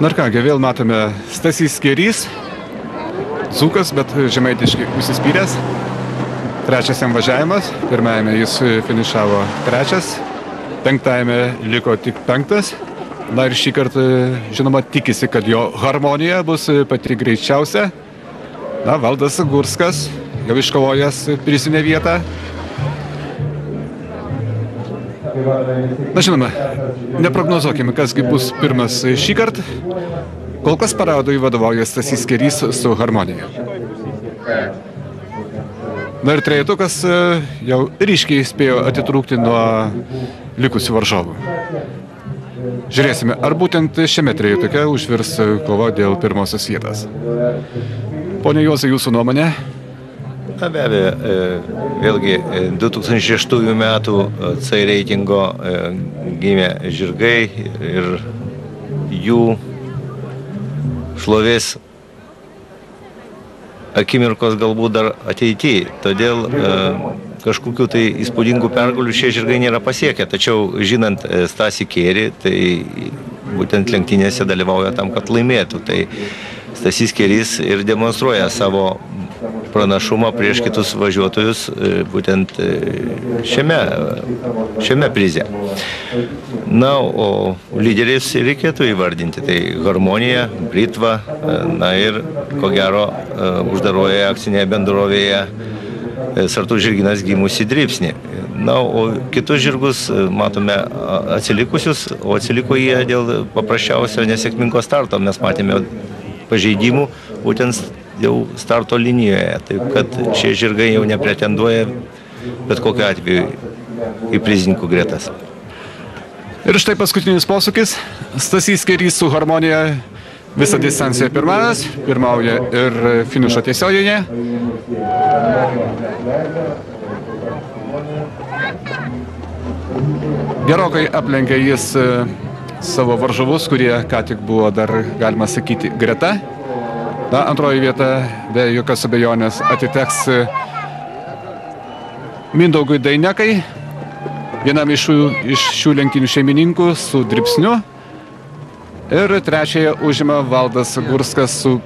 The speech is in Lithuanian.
Na ir kągi, vėl matome Stasys Kerys, dzūkas, bet žemaitiškai užsispyręs. Trečias jam važiavimas, pirmajame jis finišavo trečias, penktajame liko tik penktas. Na ir šį kartą, žinoma, tikisi, kad jo harmonija bus pati greičiausia. Na, Valdas Gurskas jau iškovojęs prizinę vietą. Na, žinoma, neprognozuokime, kasgi bus pirmas šį kartą. Kol kas paradui vadovauja Stasys Kerys su harmonija. Na ir trejetukas jau ryškiai spėjo atitrūkti nuo likusių varžovų. Žiūrėsime, ar būtent šiame trejetuke užvirs kova dėl pirmosios vietos. Pone Juozai, jūsų nuomonė? Na, be abejo, vėlgi 2006 metų C reitingo gimė žirgai ir jų šlovės akimirkos galbūt dar ateityje. Todėl kažkokių tai įspūdingų pergalių šie žirgai nėra pasiekę. Tačiau žinant Stasį Kerį, tai būtent lenktynėse dalyvauja tam, kad laimėtų. Tai Stasys Kerys ir demonstruoja savo pranašumą prieš kitus važiuotojus būtent šiame prize. Na, o lyderiais reikėtų įvardinti. Tai harmonija, Britva, na ir ko gero uždaroje akcinėje bendrovėje Sartų žirginas gimusi Dribsnį. Na, o kitus žirgus matome atsilikusius, o atsiliko jie dėl paprasčiausio nesėkmingo starto. Mes matėme pažeidimų būtent jau starto linijoje. Taip kad šie žirgai jau nepretenduoja bet kokiu atveju į prizininkų gretas. Ir štai paskutinis posūkis. Stasys Kerys su harmonija visą distanciją pirmauja ir finišo tiesiojoje. Gerokai aplenkė jis savo varžovus, kurie ką tik buvo dar, galima sakyti, greta. Na, antroji vieta, be jokios abejonės, atiteks Mindaugui Dainekai, vienam iš šių lenktynių šeimininkų su Dribsniu. Ir trečiąją užima Valdas Gurskas su